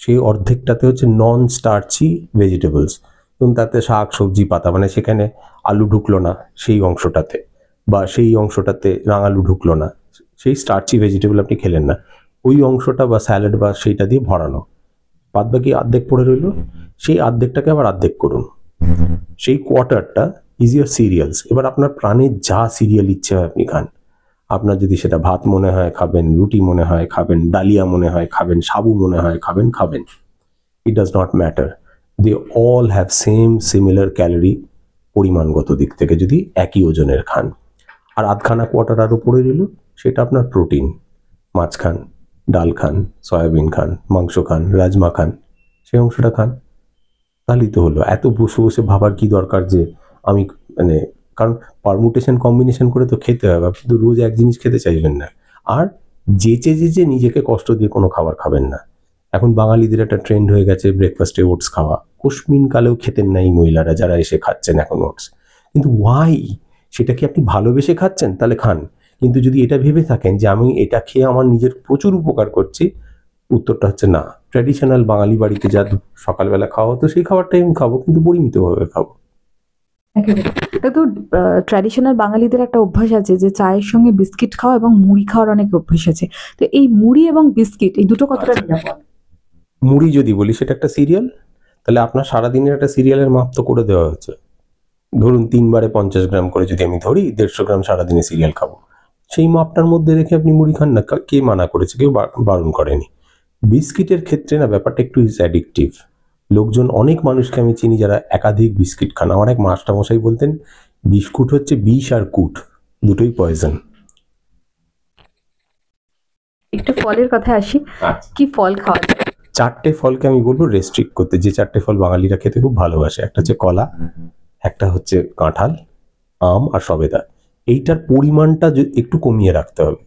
সেই অর্ধেকটাতে হচ্ছে নন স্টার্চি ভেজিটেবলস, এবং তাতে শাক সবজি পাতা, মানে সেখানে আলু ঢুকলো না সেই অংশটাতে, বা সেই অংশটাতে রাঙালু ঢুকলো না, সেই স্টার্চি ভেজিটেবল আপনি খেলেন না, ওই অংশটা বা স্যালাড বা সেইটা দিয়ে ভরানো, বাদ বাকি অর্ধেক পড়ে রইল, সেই অর্ধেকটাকে আবার অর্ধেক করুন। সেই কোয়ার্টারটা ইজ ইয়ার সিরিয়ালস। এবার আপনার প্রাণে যা সিরিয়াল ইচ্ছে হয় আপনি খান। আপনার যদি সেটা ভাত মনে হয় খাবেন, রুটি মনে হয় খাবেন, ডালিয়া মনে হয় খাবেন, সাবু মনে হয় খাবেন, খাবেন। It does not matter, they all have same similar calorie পরিমাণগত দিক থেকে যদি একই ওজনের খান। আর আধখানা কোয়ার্টার আরও পড়ে রইল, সেটা আপনার প্রোটিন। মাছ খান, ডাল খান, সয়াবিন খান, মাংস খান, রাজমা খান, সেই অংশটা খান, তাহলেই তো হলো। এত বসে বসে ভাবার কি দরকার যে আমি, মানে, কারণ পারমুটেশন কম্বিনেশন করে তো খেতে হবে, আপনি তো রোজ এক জিনিস খেতে চাইবেন না। আর যেচে নিজেকে কষ্ট দিয়ে কোনো খাবার খাবেন না। এখন বাঙালিদের একটা ট্রেন্ড হয়ে গেছে ব্রেকফাস্টে ওটস খাওয়া, কোশমিন কালেও খেতেন না এই মহিলারা যারা এসে খাচ্ছেন এখন ওটস। কিন্তু ওয়াই? সেটা কি আপনি ভালোবেসে খাচ্ছেন? তাহলে খান। কিন্তু যদি এটা ভেবে থাকেন যে আমি এটা খেয়ে আমার নিজের প্রচুর উপকার করছি, উত্তরটা হচ্ছে না। ট্র্যাডিশনাল বাঙালি বাড়িতে যা সকালবেলা খাওয়া হতো সেই খাবারটাই আমি খাবো, কিন্তু পরিমিতভাবে খাবো। তো ট্র্যাডিশনাল বাঙালিদের একটা অভ্যাস আছে যে চায়ের সঙ্গে বিস্কিট খাওয়া এবং মুড়ি খাওয়ার অনেক অভ্যাস আছে। তো এই মুড়ি এবং বিস্কিট এই দুটো কতটা নিরাপদ? মুড়ি যদি বলি সেটা একটা সিরিয়াল, তাহলে আপনার সারাদিনের একটা সিরিয়ালের মাপ তো করে দেওয়া হচ্ছে। ধরুন 3 বারে 50 গ্রাম করে যদি আমি ধরি, 150 গ্রাম সারাদিনে সিরিয়াল খাবো, সেই মাপটার মধ্যে রেখে আপনি মুড়ি খান না। কে মানা করেছে? কেউ বারণ করেনি। বিস্কিটের ক্ষেত্রে না ব্যাপারটা একটু ইজ অ্যাডিকটিভ। লোকজন, অনেক মানুষকে আমি চিনি যারা একাধিক বিস্কিট খান। আমার এক মাস্টারমশাই বলতেন, বিস্কুট হচ্ছে বিষ আর কুট, দুটোই পয়জন। একটু ফলের কথায় আসি, কি ফল খাওয়া যায়? 4টে ফলকে আমি বলবো রেস্ট্রিক্ট করতে, যে 4টে ফল বাঙালিরা খেতে খুব ভালোবাসে। একটা হচ্ছে কলা, একটা হচ্ছে কাঁঠাল, আম আর সবেদা। এইটার পরিমাণটা একটু কমিয়ে রাখতে হবে,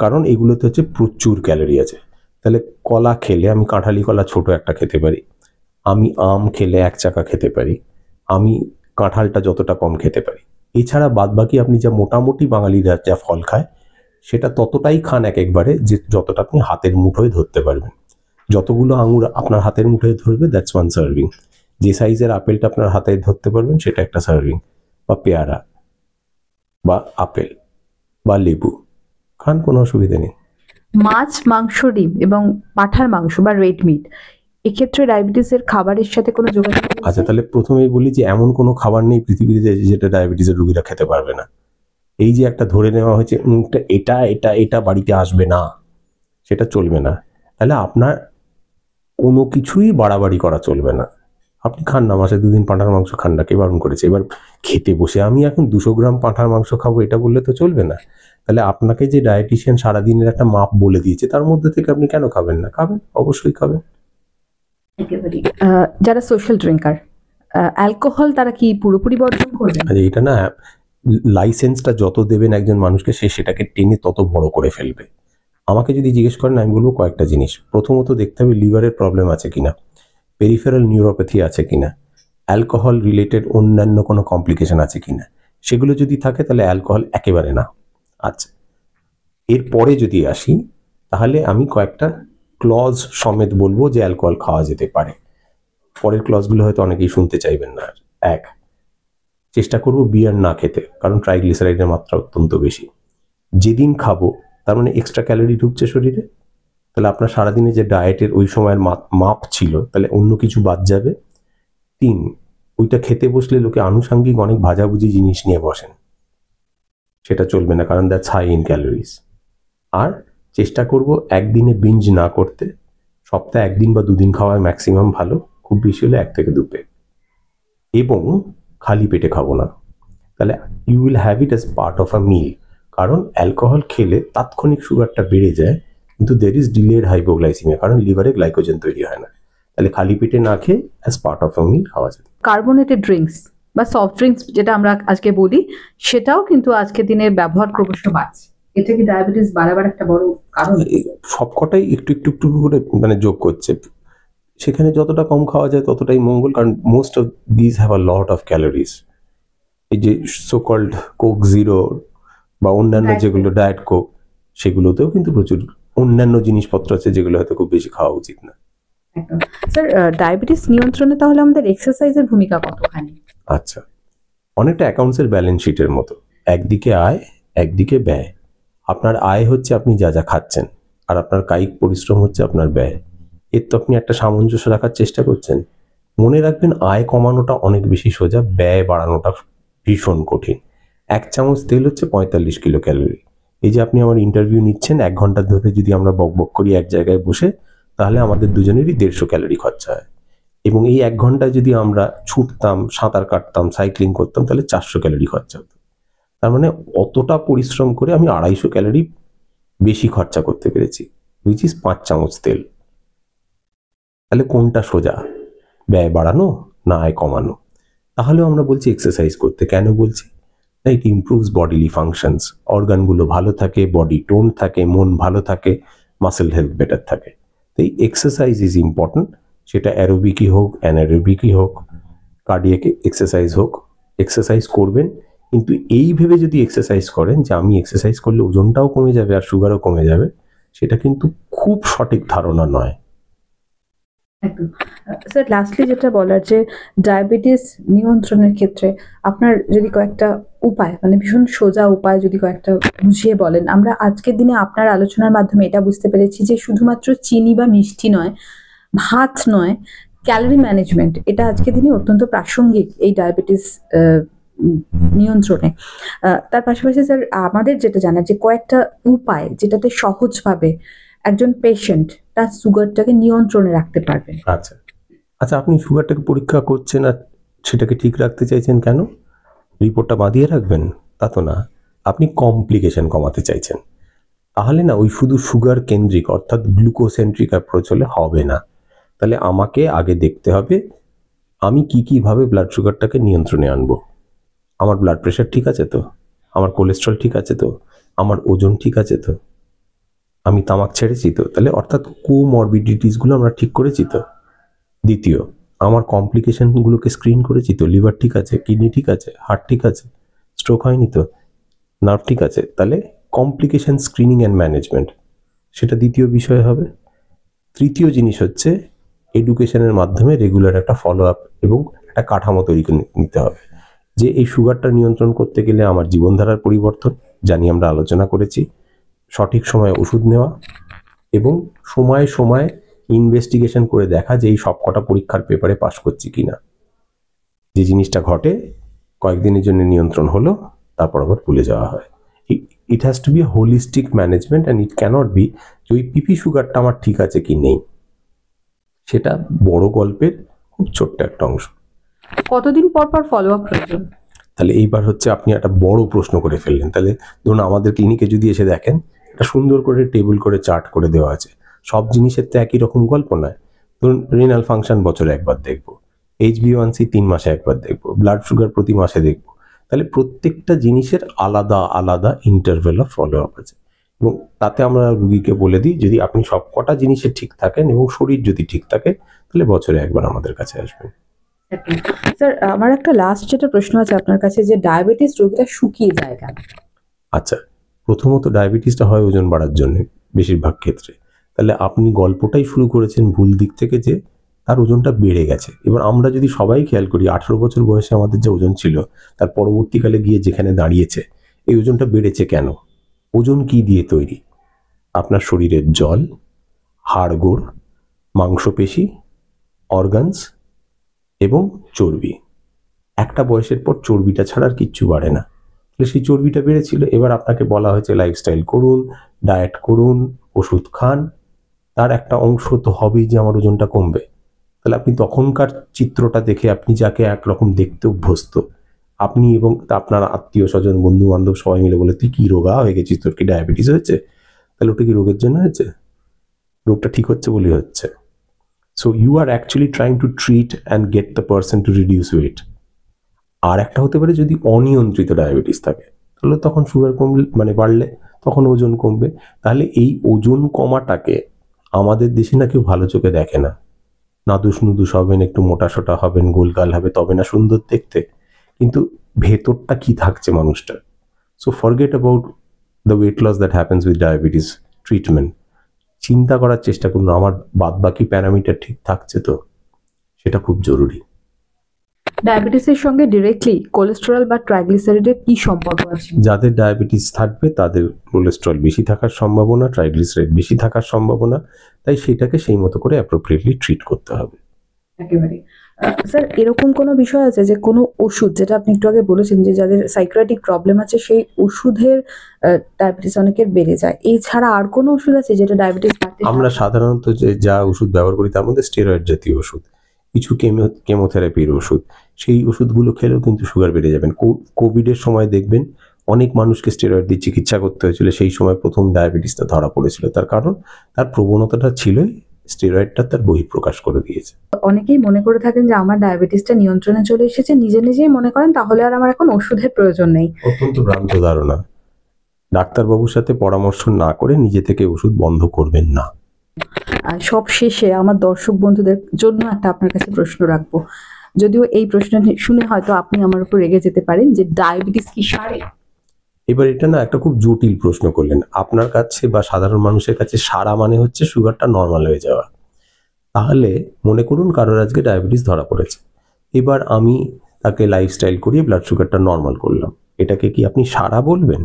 কারণ এগুলোতে হচ্ছে প্রচুর ক্যালোরি আছে। তাহলে কলা খেলে আমি কাঁঠালি কলা ছোট একটা খেতে পারি, আমি আম খেলে 1 চাকা খেতে পারি, আমি কাঁঠালটা যতটা কম খেতে পারি। এছাড়া বাদবাকি আপনি যা মোটামুটি বাঙালিরা যা ফল খায় সেটা ততটাই খান একবারে, যে যতটা আপনি হাতের মুঠোয় ধরতে পারবেন। যতগুলো আঙুর আপনার হাতের মুঠোয় ধরবে, দ্যাটস 1 সার্ভিং। যে সাইজের আপেলটা আপনার হাতে ধরতে পারবেন সেটা একটা সার্ভিং। বা পেয়ারা বা আপেল বা লেবু খান, কোনো অসুবিধা নেই। মাছ, মাংস, ডিম এবং পাঁঠার মাংস বা রেড মিট এক্ষেত্রে ডায়াবেটিসের খাবারের সাথে কোনো যোগাযোগ আছে? আচ্ছা, তাহলে প্রথমেই বলি যে এমন কোনো খাবার নেই পৃথিবীতে যেটা ডায়াবেটিসের রোগীরা খেতে পারবে না। এই যে একটা ধরে নেওয়া হয়েছে এটা এটা এটা বাড়িতে আসবে না, সেটা চলবে না। তাহলে আপনার কোনো কিছুই বাড়াবাড়ি করা চলবে না। আপনি খান না, মাসে 2 দিন পাঁঠার মাংস খান না, কে বারণ করেছে? এবার খেতে বসে আমি এখন 200 গ্রাম পাঁঠার মাংস খাবো, এটা বললে তো চলবে না। তাহলে আপনাকে যে ডায়েটিশিয়ান সারাদিনের একটা মাপ বলে দিয়েছে, তার মধ্যে থেকে আপনি কেন খাবেন না? খাবেন, অবশ্যই খাবেন। যারা সোশ্যাল ড্রিঙ্কার, অ্যালকোহল তারা কি পুরোপুরি বর্জন করবেন? আচ্ছা, এটা না, লাইসেন্সটা যত দেবেন একজন মানুষকে, সে সেটাকে টেনে তত বড় করে ফেলবে। আমাকে যদি জিজ্ঞেস করেন, আমি বলবো কয়েকটা জিনিস। প্রথমত দেখতে হবে লিভারের প্রবলেম আছে কিনা, পেরিফেরাল নিউরোপ্যাথি আছে কিনা, অ্যালকোহল রিলেটেড অন্যান্য কোনো কমপ্লিকেশন আছে কিনা। সেগুলো যদি থাকে তাহলে অ্যালকোহল একেবারে না। আচ্ছা, এরপরে যদি আসি, তাহলে আমি কয়েকটা ক্লজ সমেত বলবো যে অ্যালকোহল খাওয়া যেতে পারে। পরের ক্লজগুলো হয়তো অনেকেই শুনতে চাইবেন না। 1, চেষ্টা করব বিয়ার না খেতে, কারণ ট্রাইগ্লিসারাইডের মাত্রা অত্যন্ত বেশি। যেদিন খাবো তার মানে এক্সট্রা ক্যালোরি ঢুকছে শরীরে, তাহলে আপনার সারাদিনে যে ডায়েটের ওই সময়ের মাপ ছিল, তাহলে অন্য কিছু বাদ যাবে। 3, ওইটা খেতে বসলে লোকে আনুষাঙ্গিক অনেক ভাজাভুজি জিনিস নিয়ে বসেন, সেটা চলবে না, কারণ দ্যাটস হাই ইন ক্যালোরিজ। আর চেষ্টা করব একদিনে বিঞ্জ না করতে, সপ্তাহে 1 দিন বা 2 দিন খাওয়ায় ম্যাক্সিমাম ভালো, খুব বেশি হলে 1 থেকে 2 পেগ। এবং খালি পেটে খাবো না, তাহলে you will have it as part of a meal. কারণ অ্যালকোহল খেলে তাৎক্ষণিক সুগারটা বেড়ে যায়, কিন্তু দের ইজ ডিলেড হাইপোগ্লাইসিমিয়া, কারণ লিভারে গ্লাইকোজেন তৈরি হয় না। তাহলে খালি পেটে না খেয়ে অ্যাজ পার্ট অফ আ মিল খাওয়া যায়। কার্বোনেটেড ড্রিঙ্কস বা সফট ড্রিঙ্কস যেটা আমরা আজকে বলি, সেটাও কিন্তু আজকে দিনে ব্যবহার ক্রমশ বাড়ছে। এটা কি ডায়াবেটিস বাড়াবার একটা বড় কারণ? সবকটাই একটু একটু একটু করে মানে যোগ করছে। সেখানে যতটা কম খাওয়া যায় ততটাই মঙ্গল, কারণ most of this have a lot of calories. এই যে সো কল্ড কোক জিরো বা অন্যান্য যেগুলো ডায়েট কোক, সেগুলোতেও কিন্তু প্রচুর অন্যান্য জিনিসপত্র আছে যেগুলো হয়তো খুব বেশি খাওয়া উচিত না। একদম। স্যার, ডায়াবেটিস নিয়ন্ত্রণে তাহলে আমাদের এক্সারসাইজের ভূমিকা কতখানি? আচ্ছা, অনেকটা অ্যাকাউন্টসের ব্যালেন্স শিটের মতো, একদিকে আয় একদিকে ব্যয়। আপনার আয় হচ্ছে আপনি যা যা খাচ্ছেন, আর আপনার কায়িক পরিশ্রম হচ্ছে আপনার ব্যয়। এর তো আপনি একটা সামঞ্জস্য রাখার চেষ্টা করছেন। মনে রাখবেন, আয় কমানোটা অনেক বেশি সোজা, ব্যয় বাড়ানোটা ভীষণ কঠিন। 1 চামচ তেল হচ্ছে 45 কিলো ক্যালোরি। এই যে আপনি আমার ইন্টারভিউ নিচ্ছেন, 1 ঘন্টা ধরে যদি আমরা বকবক করি এক জায়গায় বসে, তাহলে আমাদের দুজনেরই 150 ক্যালোরি খরচা হয়। এবং এই 1 ঘন্টায় যদি আমরা ছুটতাম, সাঁতার কাটতাম, সাইক্লিং করতাম, তাহলে 400 ক্যালোরি খরচা হতো। তার মানে অতটা পরিশ্রম করে আমি 250 ক্যালোরি বেশি খরচা করতে পেরেছি, উইচ ইজ 5 চামচ তেল। তাহলে কোনটা সোজা, ব্যয় বাড়ানো না আয় কমানো? তাহলেও আমরা বলছি এক্সারসাইজ করতে। কেন বলছি? না, ইট ইমপ্রুভস বডিলি ফাংশনস, অর্গানগুলো ভালো থাকে, বডি টোন থাকে, মন ভালো থাকে, মাসেল হেলথ বেটার থাকে। তো এই এক্সারসাইজ ইজ ইম্পর্টেন্ট, সেটা অ্যারোবিকই হোক, অ্যানারোবিকই হোক, কার্ডিয়াক এক্সারসাইজ হোক। এক্সারসাইজ করবেন, কিন্তু এই ভেবে যদি এক্সারসাইজ করেন যে আমি এক্সারসাইজ করলে ওজনটাও কমে যাবে আর সুগারও কমে যাবে, সেটা কিন্তু খুব সঠিক ধারণা নয়। একদম। স্যার, লাস্টলি যেটা বলার, যে ডায়াবেটিস নিয়ন্ত্রণের ক্ষেত্রে আপনার যদি কয়েকটা উপায়, মানে ভীষণ সোজা উপায় যদি কয়েকটা বুঝিয়ে বলেন। আমরা আজকের দিনে আপনার আলোচনার মাধ্যমে এটা বুঝতে পেরেছি যে শুধুমাত্র চিনি বা মিষ্টি নয়, ভাত নয়, ক্যালোরি ম্যানেজমেন্ট এটা আজকের দিনে অত্যন্ত প্রাসঙ্গিক এই ডায়াবেটিস নিয়ন্ত্রণে। তার পাশাপাশি স্যার, আমাদের যেটা জানা যে কয়েকটা উপায় যেটাতে সহজভাবে একজন পেশেন্ট তার সুগারটাকে নিয়ন্ত্রণে রাখতে পারবেন। আচ্ছা আচ্ছা, আপনি সুগারটাকে পরীক্ষা করছেন আর সেটাকে ঠিক রাখতে চাইছেন কেন? রিপোর্টটা বাঁধিয়ে রাখবেন? তা তো না, আপনি কমপ্লিকেশন কমাতে চাইছেন। তাহলে না, ওই শুধু সুগার কেন্দ্রিক অর্থাৎ গ্লুকোসেন্ট্রিক অ্যাপ্রোচ হলে হবে না। তাহলে আমাকে আগে দেখতে হবে আমি কীভাবে ব্লাড সুগারটাকে নিয়ন্ত্রণে আনবো। আমার ব্লাড প্রেশার ঠিক আছে তো? আমার কোলেস্ট্রল ঠিক আছে তো? আমার ওজন ঠিক আছে তো? আমি তামাক ছেড়েছি তো? তাহলে অর্থাৎ কোমরবিডিটিসগুলো আমরা ঠিক করেছি তো? দ্বিতীয়, আমার কমপ্লিকেশনগুলোকে স্ক্রিন করেছি তো? লিভার ঠিক আছে, কিডনি ঠিক আছে, হার্ট ঠিক আছে, স্ট্রোক হয়নি তো, নার্ভ ঠিক আছে? তাহলে কমপ্লিকেশন স্ক্রিনিং অ্যান্ড ম্যানেজমেন্ট, সেটা দ্বিতীয় বিষয় হবে। তৃতীয় জিনিস হচ্ছে এডুকেশনের মাধ্যমে রেগুলার একটা ফলো আপ এবং একটা কাঠামো তৈরি করে নিতে হবে, যে এই সুগারটা নিয়ন্ত্রণ করতে গেলে আমার জীবনধারার পরিবর্তন, জানি আমরা আলোচনা করেছি, সঠিক সময়ে ওষুধ নেওয়া এবং সময়ে সময়ে ইনভেস্টিগেশন করে দেখা যে এই সবকটা পরীক্ষার পেপারে পাশ করছি কিনা। যে জিনিসটা ঘটে, কয়েকদিনের জন্য নিয়ন্ত্রণ হলো, তারপর আবার ভুলে যাওয়া হয়। It has to be a holistic management and it cannot be যে ওই পিপি সুগারটা আমার ঠিক আছে কি নেই, সেটা বড় গল্পের খুব ছোট্ট একটা অংশ। কতদিন পর পর ফলো আপ প্রয়োজন? তাহলে এইবার হচ্ছে আপনি একটা বড় প্রশ্ন করে ফেললেন। তাহলে ধরুন আমাদের ক্লিনিকে যদি এসে দেখেন, একটা সুন্দর করে টেবিল করে চার্ট করে দেওয়া আছে, সব জিনিসের তো একই রকম গল্প নয়। ধরুন রিনাল ফাংশন বছরে একবার দেখবো, HbA1c 3 মাসে একবার দেখবো, ব্লাড সুগার প্রতি মাসে দেখবো। তাহলে প্রত্যেকটা জিনিসের আলাদা আলাদা ইন্টারভেল অফ ফলো আপ আছে, এবং তাতে আমরা রুগীকে বলে দিই যদি আপনি সব কটা জিনিসে ঠিক থাকেন এবং শরীর যদি ঠিক থাকে, তাহলে বছরে একবার আমাদের কাছে আসবেন। স্যার, আমার একটা লাস্ট যেটা প্রশ্ন আছে আপনার কাছে, যে ডায়াবেটিস রোগীরা শুকিয়ে যায় কেন? আচ্ছা, প্রথমত ডায়াবেটিসটা হয় ওজন বাড়ার জন্য বেশিরভাগ ক্ষেত্রে। তাহলে আপনি গল্পটাই শুরু করেছেন ভুল দিক থেকে, যে তার ওজনটা বেড়ে গেছে। এবার আমরা যদি সবাই খেয়াল করি, 18 বছর বয়সে আমাদের যে ওজন ছিল, তার পরবর্তীকালে গিয়ে যেখানে দাঁড়িয়েছে, এই ওজনটা বেড়েছে কেন? ওজন কি দিয়ে তৈরি? আপনার শরীরের জল, হাড়গোড়, মাংসপেশি, অর্গানস এবং চর্বি। একটা বয়সের পর চর্বিটা ছাড়া আর কিচ্ছু বাড়ে না। তাহলে সেই চর্বিটা বেড়েছিল, এবার আপনাকে বলা হয়েছে লাইফস্টাইল করুন, ডায়েট করুন, ওষুধ খান, তার একটা অংশ তো হবেই যে আমার ওজনটা কমবে। তাহলে আপনি তখনকার চিত্রটা দেখে, আপনি যাকে একরকম দেখতে অভ্যস্ত, আপনি এবং আপনার আত্মীয় স্বজন বন্ধু বান্ধব সবাই মিলে বলে, তুই কি রোগা হয়ে গেছিস, তোর কি ডায়াবেটিস হয়েছে? তাহলে ওটা কি রোগের জন্য হয়েছে? রোগটা ঠিক হচ্ছে বলেই হচ্ছে। So you are actually trying to treat and get the person to reduce weight. আর একটা হতে পারে যদি অনিয়ন্ত্রিত ডায়াবেটিস থাকে, তাহলে তখন সুগার কমলে, মানে বাড়লে, তখন ওজন কমবে। তাহলে এই ওজন কমাটাকে আমাদের দেশে না কেউ ভালো চোখে দেখে না। নাদুস নুদুস হবেন, একটু মোটাসোটা হবেন, গোলগাল হবে, তবে না সুন্দর দেখতে, কিন্তু ভেতরটা কি থাকছে মানুষটার। So forget about the weight loss that happens with diabetes treatment. চিন্তা করার চেষ্টা করুন আমার বাদবাকি প্যারামিটার ঠিক থাকছে তো, সেটা খুব জরুরি। ডায়াবেটিসের সঙ্গে ডিরেক্টলি কোলেস্টেরল বা ট্রাইগ্লিসারিডের কি সম্পর্ক আছে? যাদের ডায়াবেটিস থাকবে তাদের কোলেস্ট্রল বেশি থাকার সম্ভাবনা, ট্রাইগ্লিসারাইড বেশি থাকার সম্ভাবনা, তাই সেটাকে সেই মতো করে অ্যাপ্রোপ্রিয়েটলি ট্রিট করতে হবে। একেবারে। স্যার, এরকম কোনো বিষয় আছে যে কোনো ওষুধ, যেটা আপনি একটু আগে বলেছেন যে যাদের সাইকিয়াট্রিক প্রবলেম আছে সেই ওষুধের ডায়াবেটিস অনেকের বেড়ে যায়, এছাড়া আর কোনো ওষুধ আছে যেটা ডায়াবেটিস বাড়তে? আমরা সাধারণত যা ওষুধ ব্যবহার করি তার মধ্যে স্টেরয়েড জাতীয় ওষুধ, কিছু কেমোথেরাপির ওষুধ, সেই ওষুধগুলো খেলেও কিন্তু সুগার বেড়ে যাবেন। কোভিডের সময় দেখবেন অনেক মানুষকে স্টেরয়েড দিয়ে চিকিৎসা করতে হয়েছিল, সেই সময় প্রথম ডায়াবেটিসটা ধরা পড়েছিল, তার কারণ তার প্রবণতাটা ছিল স্টেরয়েডটা তার বহিঃপ্রকাশ করে দিয়েছে। অনেকেই মনে করে থাকেন যে আমার ডায়াবেটিসটা নিয়ন্ত্রণে চলে এসেছে, নিজে নিজেই মনে করেন তাহলে আর আমার এখন ওষুধের প্রয়োজন নেই। অত্যন্ত ভ্রান্ত ধারণা। ডাক্তারবাবুর সাথে পরামর্শ না করে নিজে থেকে ওষুধ বন্ধ করবেন না। আর সব শেষে আমার দর্শক বন্ধুদের জন্য একটা আপনার কাছে প্রশ্ন রাখবো, যদিও এই প্রশ্ন শুনে হয়তো আপনি আমার উপর রেগে যেতে পারেন, যে ডায়াবেটিস কি সারে? এবার এটা না একটা খুব জটিল প্রশ্ন করলেন। আপনার কাছে বা সাধারণ মানুষের কাছে সারা মানে হচ্ছে সুগারটা নর্মাল হয়ে যাওয়া। তাহলে মনে করুন কারোর আজকে ডায়াবেটিস ধরা পড়েছে, এবার আমি তাকে লাইফস্টাইল করিয়ে ব্লাড সুগারটা নর্মাল করলাম, এটাকে কি আপনি সারা বলবেন?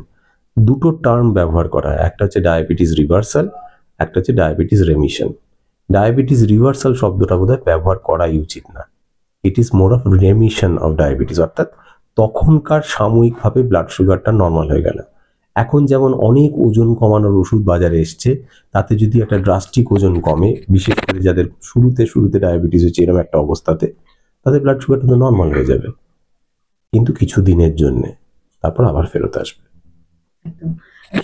দুটো টার্ম ব্যবহার করা হয়, একটা হচ্ছে ডায়াবেটিস রিভার্সাল, একটা হচ্ছে ডায়াবেটিস রেমিশন। ডায়াবেটিস রিভার্সাল শব্দটা বোধহয় ব্যবহার করাই উচিত না। It is more of remission of diabetes, অর্থাৎ তখনকার সাময়িকভাবে ব্লাড সুগারটা নর্মাল হয়ে গেল। এখন যেমন অনেক ওজন কমানোর ওষুধ বাজারে এসছে, তাতে যদি একটা ড্রাস্টিক ওজন কমে, বিশেষ করে যাদের শুরুতে ডায়াবেটিস হচ্ছে এরকম একটা অবস্থাতে, তাদের ব্লাড সুগারটা তো নর্মাল হয়ে যাবে, কিন্তু কিছু দিনের জন্যে, তারপর আবার ফেরত আসবে।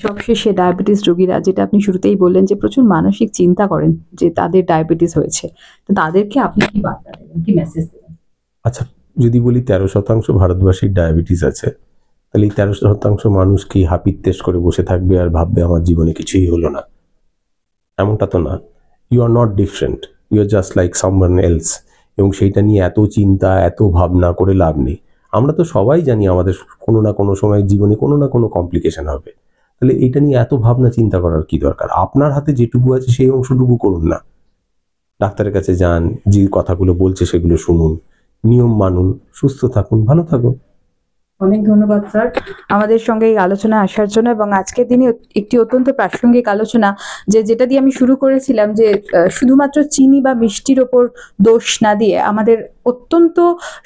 সবশেষে ডায়াবেটিস রোগীরা, যেটা আপনি শুরুতেই বললেন যে প্রচুর মানসিক চিন্তা করেন যে তাদের ডায়াবেটিস হয়েছে, তো তাদেরকে আপনি কি বার্তা দেবেন, কি মেসেজ দেবেন? আচ্ছা, যদি বলি 13% ভারতবাসীর ডায়াবেটিস আছে, তাহলে এই 13% মানুষ কি হাপিত্তেশ করে বসে থাকবে আর ভাববে আমার জীবনে কিছুই হলো না? এমনটা তো না। You are not different, you are just like someone else. এবং সেইটা নিয়ে এত চিন্তা, এত ভাবনা করে লাভ নেই। আমরা তো সবাই জানি আমাদের কোনো না কোনো সময় জীবনে কোনো না কোনো কমপ্লিকেশন হবে, তাহলে এইটা নিয়ে এত ভাবনা চিন্তা করার কি দরকার? আপনার হাতে যেটুকু আছে সেই অংশটুকু করুন না। ডাক্তারের কাছে যান, যে কথাগুলো বলছে সেগুলো শুনুন, নিয়ম মানুন, সুস্থ থাকুন, ভালো থাকুন। অনেক ধন্যবাদ স্যার আমাদের সঙ্গে এই আলোচনা আসার জন্য, এবং আজকের দিনে একটি অত্যন্ত প্রাসঙ্গিক আলোচনা, যেটা দিয়ে আমি শুরু করেছিলাম, যে শুধুমাত্র চিনি বা মিষ্টির ওপর দোষ না দিয়ে আমাদের অত্যন্ত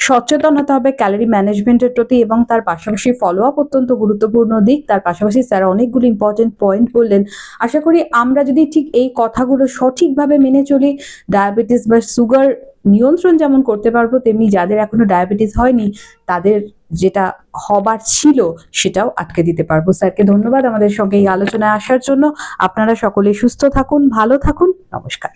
সচেতন হতে হবে ক্যালোরি ম্যানেজমেন্টের প্রতি, এবং তার পাশাপাশি ফলো আপ অত্যন্ত গুরুত্বপূর্ণ দিক। তার পাশাপাশি স্যার অনেকগুলো ইম্পর্টেন্ট পয়েন্ট বললেন। আশা করি আমরা যদি ঠিক এই কথাগুলো সঠিকভাবে মেনে চলি, ডায়াবেটিস বা সুগার নিয়ন্ত্রণ যেমন করতে পারবো, তেমনি যাদের এখনো ডায়াবেটিস হয়নি তাদের যেটা হবার ছিল সেটাও আটকে দিতে পারবো। স্যারকে ধন্যবাদ আমাদের সঙ্গে এই আলোচনায় আসার জন্য। আপনারা সকলে সুস্থ থাকুন, ভালো থাকুন, নমস্কার।